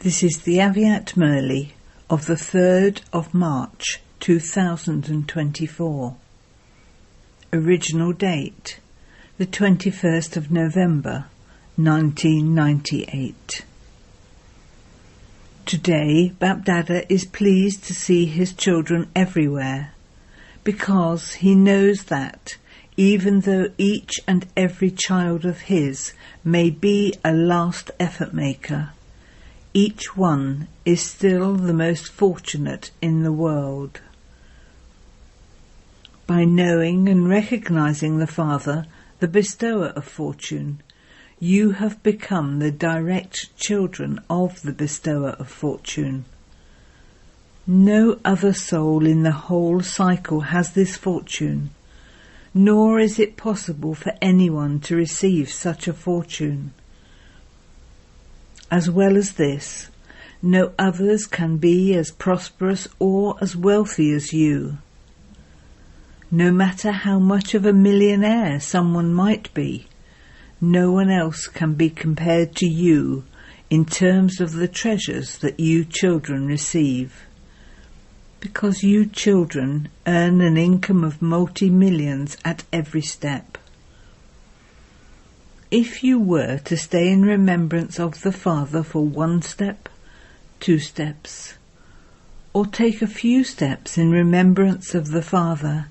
This is the Aviat Murli of the 3rd of March 2024. Original date, the 21st of November 1998. Today, Bapdada is pleased to see his children everywhere, because he knows that, even though each and every child of his may be a last effort maker, each one is still the most fortunate in the world. By knowing and recognizing the Father, the bestower of fortune, you have become the direct children of the bestower of fortune. No other soul in the whole cycle has this fortune, nor is it possible for anyone to receive such a fortune. As well as this, no others can be as prosperous or as wealthy as you. No matter how much of a millionaire someone might be, no one else can be compared to you in terms of the treasures that you children receive, because you children earn an income of multi-millions at every step. If you were to stay in remembrance of the Father for 1 step, 2 steps, or take a few steps in remembrance of the Father,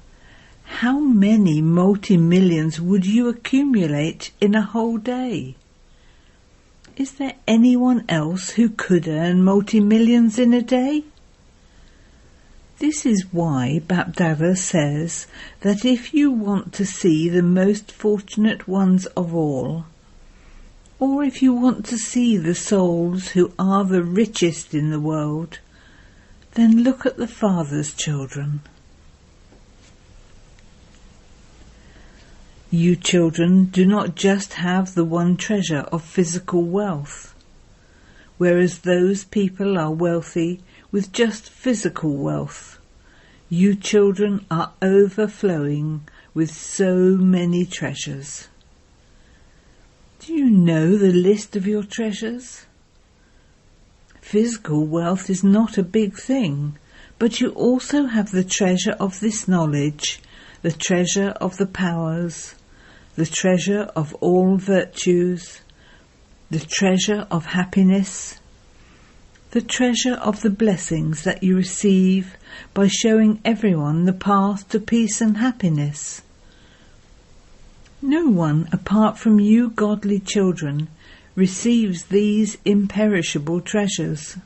how many multi-millions would you accumulate in a whole day? Is there anyone else who could earn multi-millions in a day? This is why Bapdada says that if you want to see the most fortunate ones of all, or if you want to see the souls who are the richest in the world, then look at the Father's children. You children do not just have the one treasure of physical wealth, whereas those people are wealthy with just physical wealth. You children are overflowing with so many treasures. Do you know the list of your treasures? Physical wealth is not a big thing, but you also have the treasure of this knowledge, the treasure of the powers, the treasure of all virtues, the treasure of happiness, the treasure of the blessings that you receive by showing everyone the path to peace and happiness. No one apart from you godly children receives these imperishable treasures.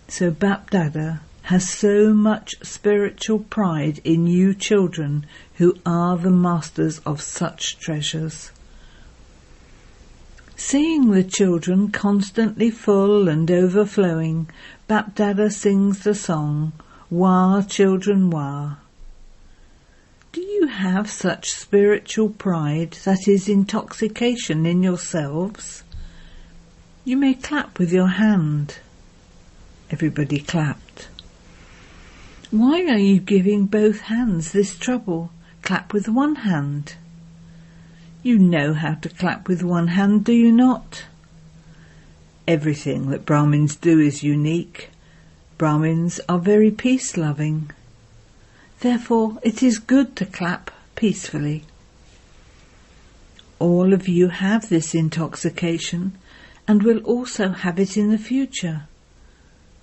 So Bapdada has so much spiritual pride in you children who are the masters of such treasures. Seeing the children constantly full and overflowing, Bapdada sings the song, Wah, children, wah. Do you have such spiritual pride that is intoxication in yourselves? You may clap with your hand. Everybody clapped. Why are you giving both hands this trouble? Clap with one hand. You know how to clap with one hand, do you not? Everything that Brahmins do is unique. Brahmins are very peace-loving. Therefore, it is good to clap peacefully. All of you have this intoxication and will also have it in the future.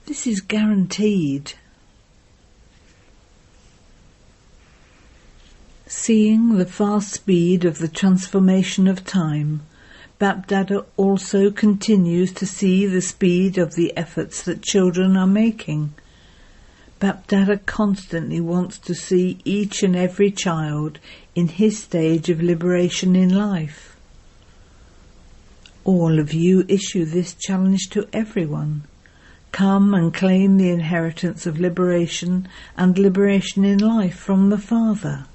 This is guaranteed. Seeing the fast speed of the transformation of time, Bapdada also continues to see the speed of the efforts that children are making. Bapdada constantly wants to see each and every child in his stage of liberation in life. All of you issue this challenge to everyone. Come and claim the inheritance of liberation and liberation in life from the Father.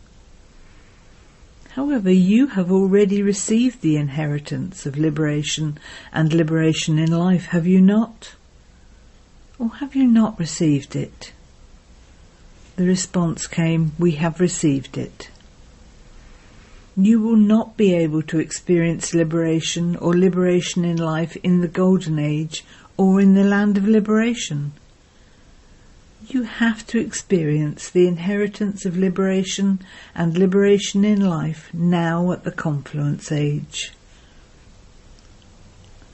However, you have already received the inheritance of liberation and liberation in life, have you not? Or have you not received it? The response came, we have received it. You will not be able to experience liberation or liberation in life in the Golden Age or in the land of liberation. You have to experience the inheritance of liberation and liberation in life now at the Confluence Age.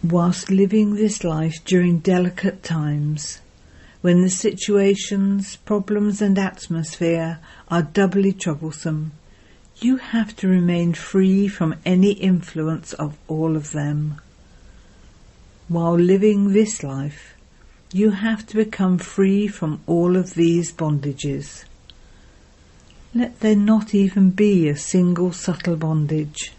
Whilst living this life during delicate times, when the situations, problems and atmosphere are doubly troublesome, you have to remain free from any influence of all of them. While living this life, you have to become free from all of these bondages. Let there not even be a single subtle bondage.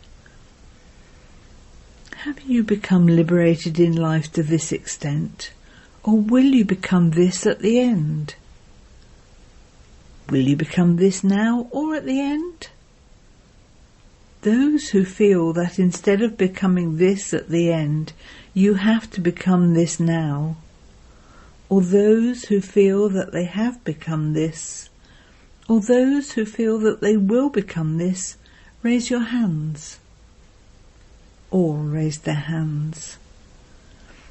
Have you become liberated in life to this extent, or will you become this at the end? Will you become this now or at the end? Those who feel that instead of becoming this at the end, you have to become this now, or those who feel that they have become this, or those who feel that they will become this, raise your hands. All raised their hands.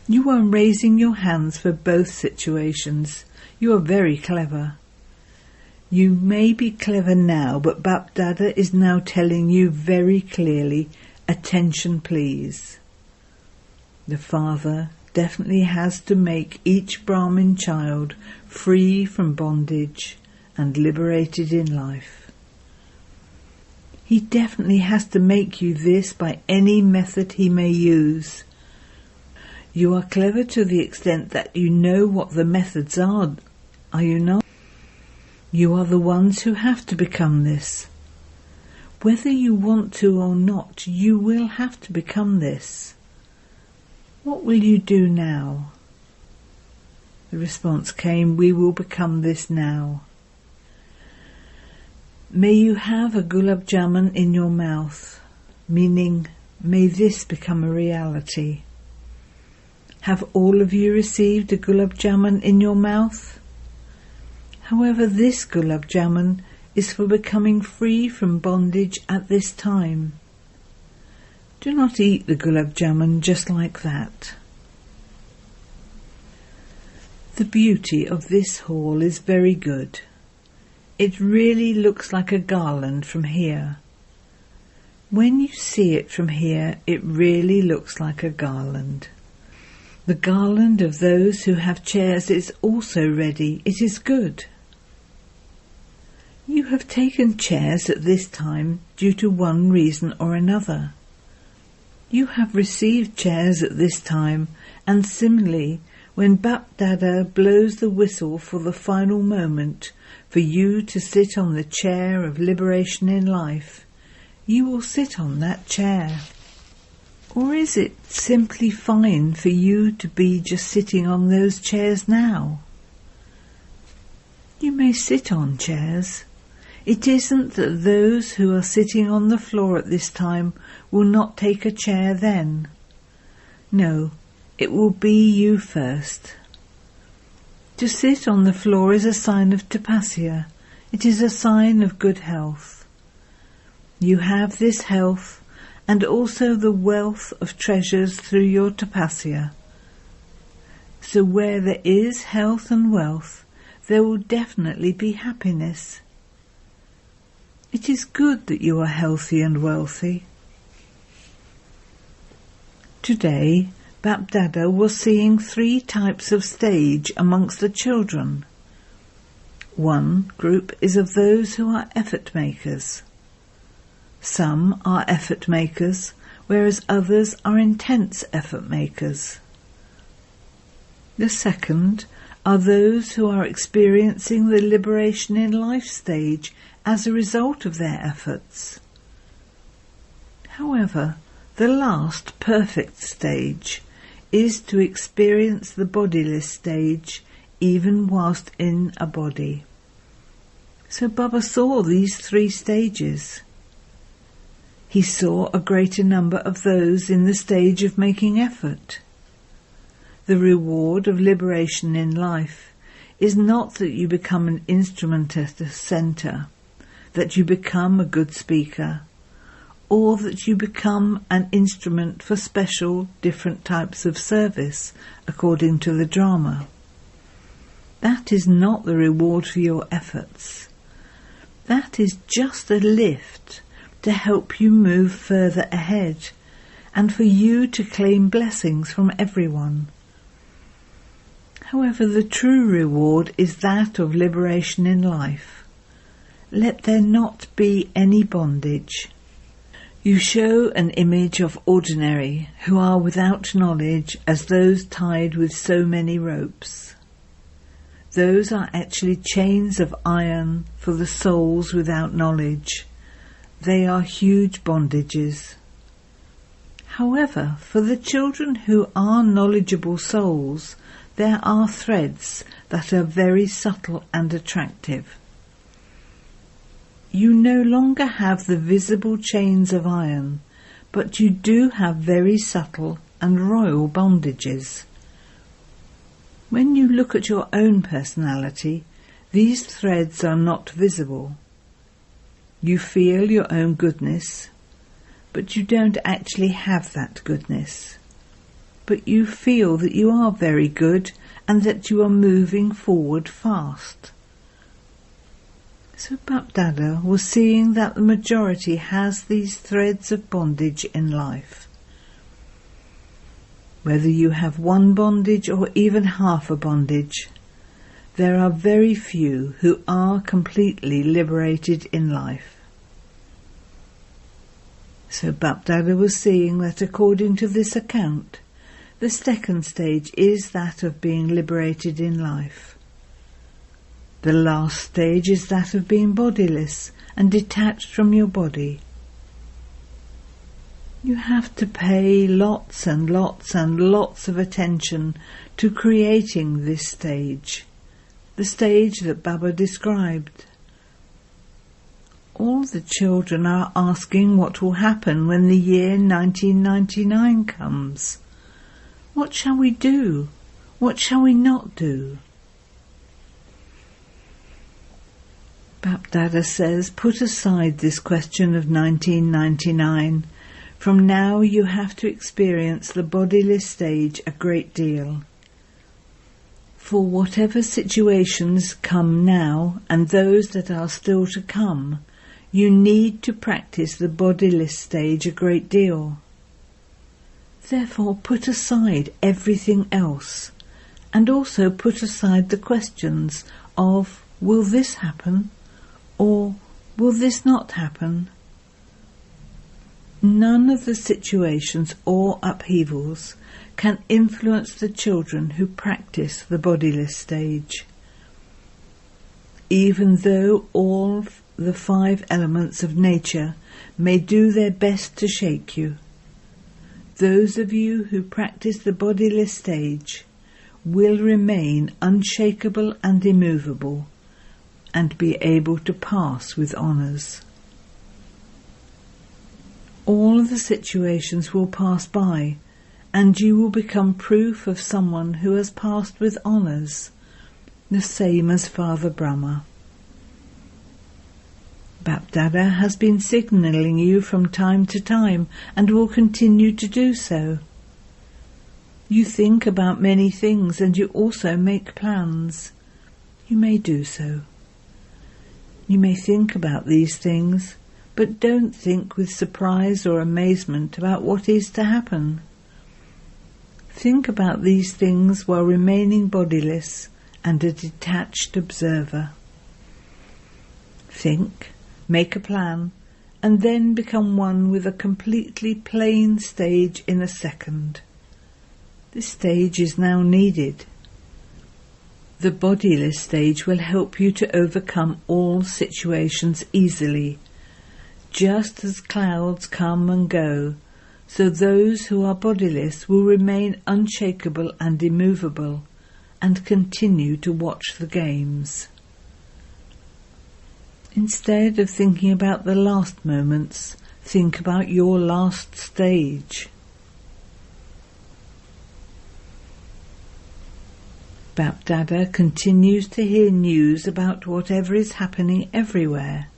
You are raising your hands for both situations. You are very clever. You may be clever now, but Bap Dada is now telling you very clearly, attention please. The Father definitely has to make each Brahmin child free from bondage and liberated in life. He definitely has to make you this by any method he may use. You are clever to the extent that you know what the methods are you not? You are the ones who have to become this. Whether you want to or not, you will have to become this. What will you do now? The response came, we will become this now. May you have a gulab jamun in your mouth, meaning may this become a reality. Have all of you received a gulab jamun in your mouth? However, this gulab jamun is for becoming free from bondage at this time. Do not eat the gulab jamun just like that. The beauty of this hall is very good. It really looks like a garland from here. When you see it from here, it really looks like a garland. The garland of those who have chairs is also ready. It is good. You have taken chairs at this time due to one reason or another. You have received chairs at this time, and similarly, when Bap Dada blows the whistle for the final moment for you to sit on the chair of liberation in life, you will sit on that chair. Or is it simply fine for you to be just sitting on those chairs now? You may sit on chairs. It isn't that those who are sitting on the floor at this time will not take a chair then. No, it will be you first. To sit on the floor is a sign of tapasya. It is a sign of good health. You have this health and also the wealth of treasures through your tapasya. So where there is health and wealth, there will definitely be happiness. It is good that you are healthy and wealthy. Today, Bap Dada was seeing 3 types of stage amongst the children. One group is of those who are effort makers. Some are effort makers, whereas others are intense effort makers. The second are those who are experiencing the liberation in life stage as a result of their efforts. However, the last perfect stage is to experience the bodiless stage even whilst in a body. So Baba saw these 3 stages. He saw a greater number of those in the stage of making effort. The reward of liberation in life is not that you become an instrument at a centre, that you become a good speaker, or that you become an instrument for special, different types of service according to the drama. That is not the reward for your efforts. That is just a lift to help you move further ahead and for you to claim blessings from everyone. However, the true reward is that of liberation in life. Let there not be any bondage. You show an image of ordinary who are without knowledge as those tied with so many ropes. Those are actually chains of iron for the souls without knowledge. They are huge bondages. However, for the children who are knowledgeable souls, there are threads that are very subtle and attractive. You no longer have the visible chains of iron, but you do have very subtle and royal bondages. When you look at your own personality, these threads are not visible. You feel your own goodness, but you don't actually have that goodness. But you feel that you are very good and that you are moving forward fast. So Bapdada was seeing that the majority has these threads of bondage in life. Whether you have one bondage or even half a bondage, there are very few who are completely liberated in life. So Bapdada was seeing that according to this account, the second stage is that of being liberated in life. The last stage is that of being bodiless and detached from your body. You have to pay lots and lots and lots of attention to creating this stage, the stage that Baba described. All the children are asking what will happen when the year 1999 comes. What shall we do? What shall we not do? Bapdada says, put aside this question of 1999. From now you have to experience the bodiless stage a great deal. For whatever situations come now and those that are still to come, you need to practice the bodiless stage a great deal. Therefore put aside everything else, and also put aside the questions of, will this happen? Or, will this not happen? None of the situations or upheavals can influence the children who practice the bodiless stage. Even though all the 5 elements of nature may do their best to shake you, those of you who practice the bodiless stage will remain unshakable and immovable, and be able to pass with honours. All of the situations will pass by, and you will become proof of someone who has passed with honours, the same as Father Brahma. Bapdada has been signalling you from time to time and will continue to do so. You think about many things and you also make plans. You may do so. You may think about these things, but don't think with surprise or amazement about what is to happen. Think about these things while remaining bodiless and a detached observer. Think, make a plan, and then become one with a completely plain stage in a second. This stage is now needed. The bodiless stage will help you to overcome all situations easily, just as clouds come and go, so those who are bodiless will remain unshakable and immovable, and continue to watch the games. Instead of thinking about the last moments, think about your last stage. Bapdada continues to hear news about whatever is happening everywhere.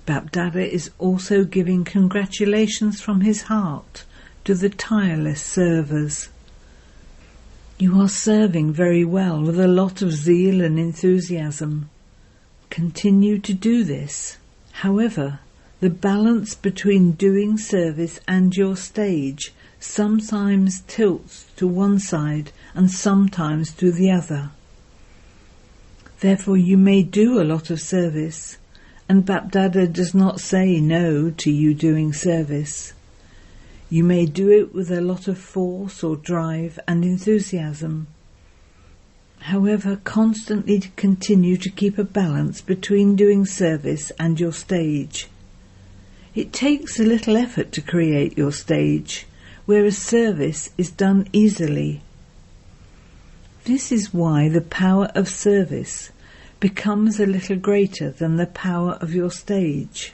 Bapdada is also giving congratulations from his heart to the tireless servers. You are serving very well with a lot of zeal and enthusiasm. Continue to do this. However, the balance between doing service and your stage sometimes tilts to one side and sometimes to the other. Therefore you may do a lot of service, and Bapdada does not say no to you doing service. You may do it with a lot of force or drive and enthusiasm. However, constantly continue to keep a balance between doing service and your stage. It takes a little effort to create your stage, whereas service is done easily. This is why the power of service becomes a little greater than the power of your stage.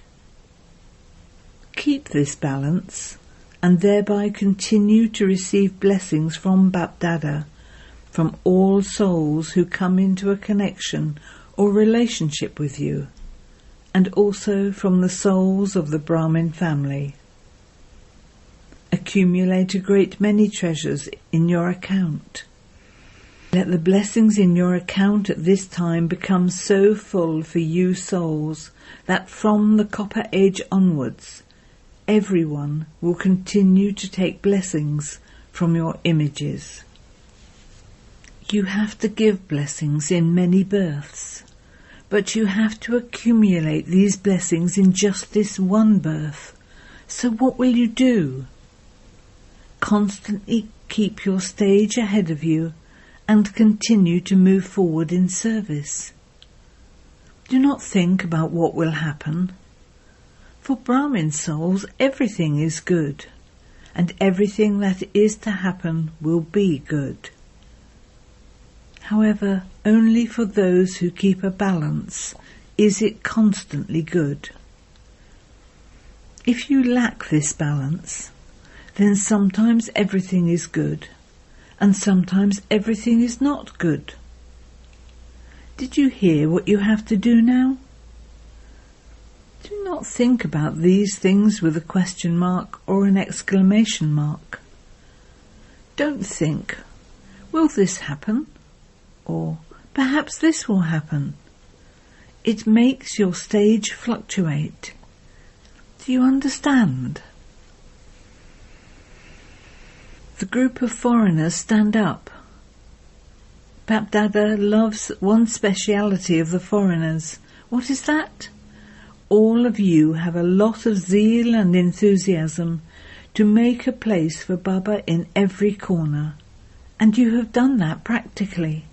Keep this balance, and thereby continue to receive blessings from Bapdada, from all souls who come into a connection or relationship with you, and also from the souls of the Brahmin family. Accumulate a great many treasures in your account. Let the blessings in your account at this time become so full for you souls that from the Copper Age onwards, everyone will continue to take blessings from your images. You have to give blessings in many births, but you have to accumulate these blessings in just this one birth. So what will you do? Constantly keep your stage ahead of you and continue to move forward in service. Do not think about what will happen. For Brahmin souls, everything is good, and everything that is to happen will be good. However, only for those who keep a balance is it constantly good. If you lack this balance, then sometimes everything is good, and sometimes everything is not good. Did you hear what you have to do now? Do not think about these things with a question mark or an exclamation mark. Don't think, will this happen? Or perhaps this will happen. It makes your stage fluctuate. Do you understand? The group of foreigners stand up. Bapdada loves one speciality of the foreigners. What is that? All of you have a lot of zeal and enthusiasm to make a place for Baba in every corner, and you have done that practically.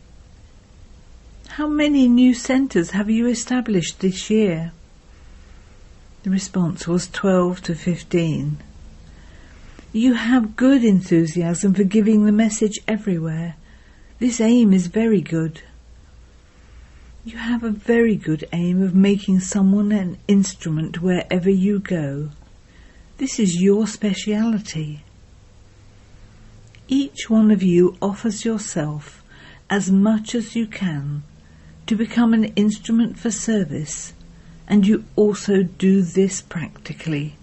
How many new centres have you established this year? The response was 12 to 15. You have good enthusiasm for giving the message everywhere. This aim is very good. You have a very good aim of making someone an instrument wherever you go. This is your speciality. Each one of you offers yourself as much as you can to become an instrument for service, and you also do this practically.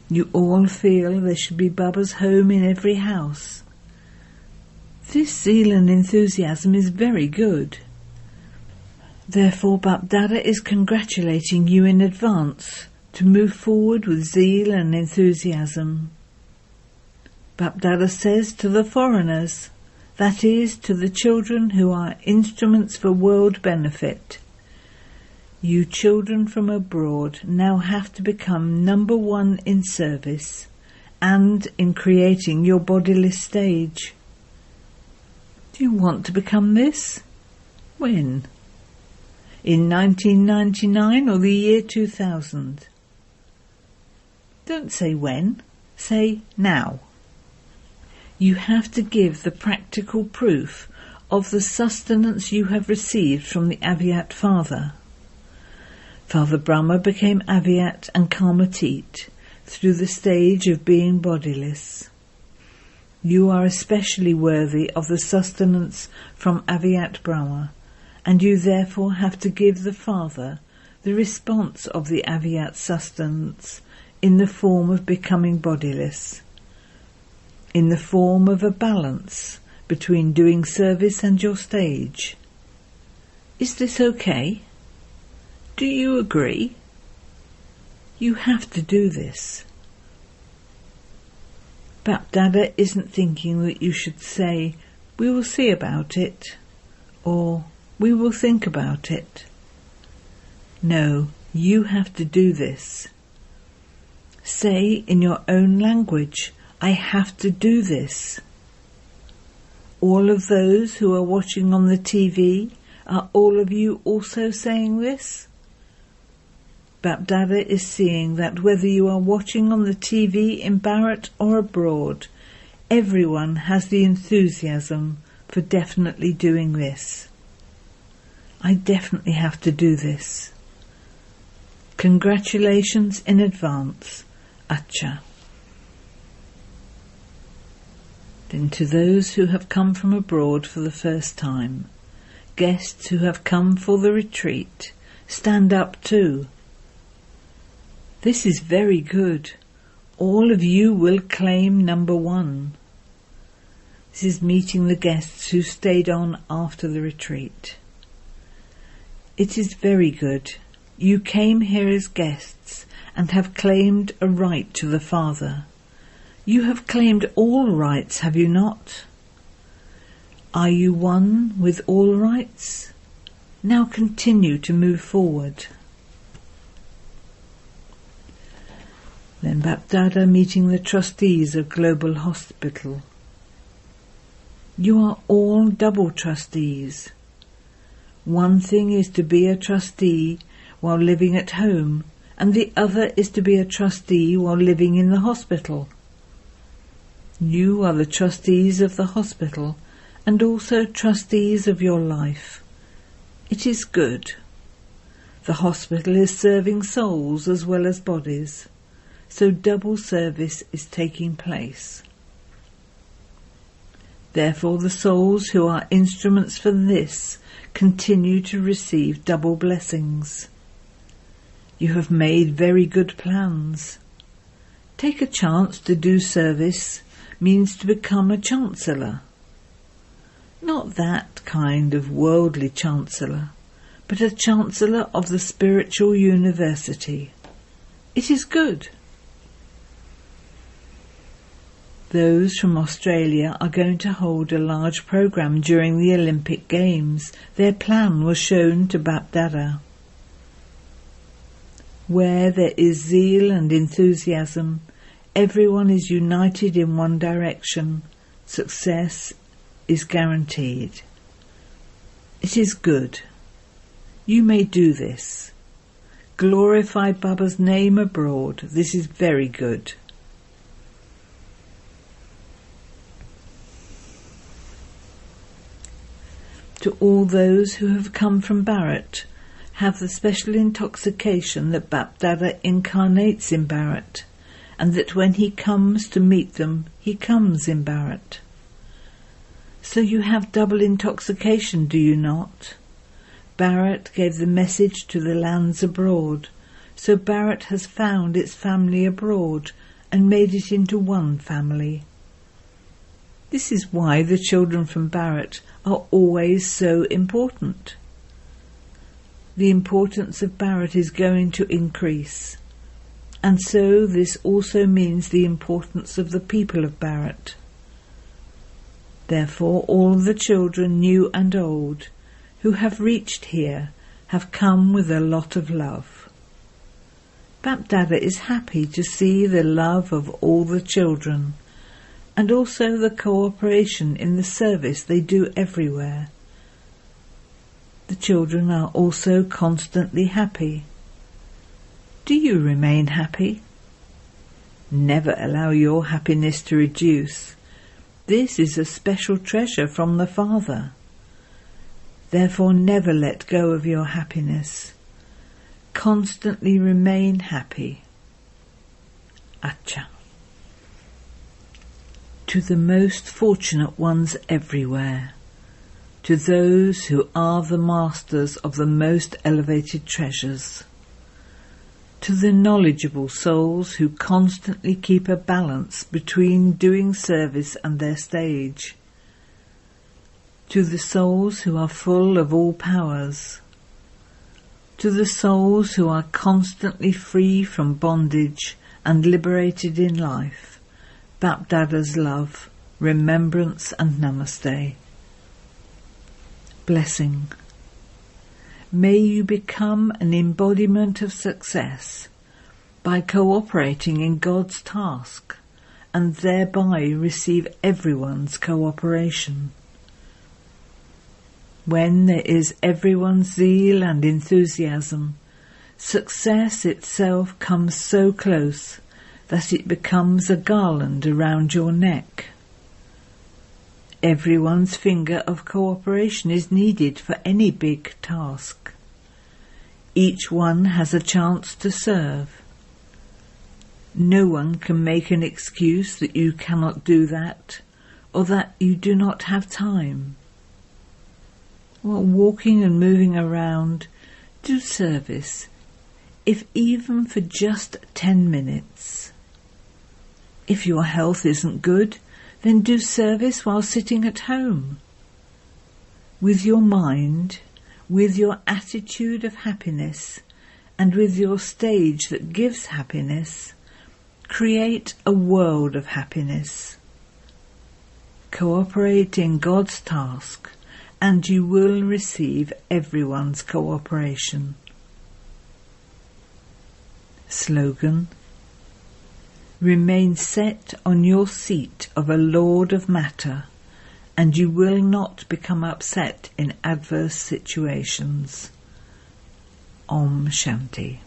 You all feel there should be Baba's home in every house. This zeal and enthusiasm is very good. Therefore, Bapdada is congratulating you in advance to move forward with zeal and enthusiasm. Bapdada says to the foreigners, that is, to the children who are instruments for world benefit, you children from abroad now have to become number one in service and in creating your bodyless stage. Do you want to become this? When? In 1999 or the year 2000? Don't say when, say now. You have to give the practical proof of the sustenance you have received from the Avyat Father. Father Brahma became Avyat and Karmatit through the stage of being bodiless. You are especially worthy of the sustenance from Avyat Brahma, and you therefore have to give the Father the response of the Avyat sustenance in the form of becoming bodiless, in the form of a balance between doing service and your stage. Is this okay? Do you agree? You have to do this. Bapdada isn't thinking that you should say, "We will see about it," or "We will think about it." No, you have to do this. Say in your own language, "I have to do this." All of those who are watching on the TV, are all of you also saying this? Bapdada is seeing that whether you are watching on the TV in Bharat or abroad, everyone has the enthusiasm for definitely doing this. I definitely have to do this. Congratulations in advance. Acha. Then to those who have come from abroad for the first time, guests who have come for the retreat, stand up too. This is very good. All of you will claim number 1. This is meeting the guests who stayed on after the retreat. It is very good. You came here as guests and have claimed a right to the Father. You have claimed all rights, have you not? Are you one with all rights? Now continue to move forward. Then Bapdada meeting the trustees of Global Hospital. You are all double trustees. One thing is to be a trustee while living at home, and the other is to be a trustee while living in the hospital. You are the trustees of the hospital and also trustees of your life. It is good. The hospital is serving souls as well as bodies, so double service is taking place. Therefore the souls who are instruments for this continue to receive double blessings. You have made very good plans. Take a chance to do service means to become a chancellor. Not that kind of worldly chancellor, but a chancellor of the spiritual university. It is good. Those from Australia are going to hold a large program during the Olympic Games. Their plan was shown to Bapdada. Where there is zeal and enthusiasm, everyone is united in one direction. Success is guaranteed. It is good. You may do this. Glorify Baba's name abroad. This is very good. To all those who have come from Bharat, have the special intoxication that Bapdada incarnates in Bharat, and that when he comes to meet them, he comes in Bharat. So you have double intoxication, do you not? Bharat gave the message to the lands abroad, so Bharat has found its family abroad and made it into one family. This is why the children from Bharat are always so important. The importance of Bharat is going to increase, and so this also means the importance of the people of Bharat. Therefore all the children, new and old, who have reached here have come with a lot of love. Bapdada is happy to see the love of all the children, and also the cooperation in the service they do everywhere. The children are also constantly happy. Do you remain happy? Never allow your happiness to reduce. This is a special treasure from the Father. Therefore never let go of your happiness. Constantly remain happy. Acha. To the most fortunate ones everywhere, to those who are the masters of the most elevated treasures, To the knowledgeable souls who constantly keep a balance between doing service and their stage. To the souls who are full of all powers. To the souls who are constantly free from bondage and liberated in life, Bapdada's love, remembrance and namaste. Blessing. May you become an embodiment of success by cooperating in God's task and thereby receive everyone's cooperation. When there is everyone's zeal and enthusiasm, success itself comes so close that it becomes a garland around your neck. Everyone's finger of cooperation is needed for any big task. Each one has a chance to serve. No one can make an excuse that you cannot do that, or that you do not have time. While walking and moving around, do service, if even for just 10 minutes. If your health isn't good, then do service while sitting at home. With your mind, with your attitude of happiness, and with your stage that gives happiness, create a world of happiness. Cooperate in God's task, and you will receive everyone's cooperation. Slogan: Remain set on your seat of a Lord of Matter, and you will not become upset in adverse situations. Om Shanti.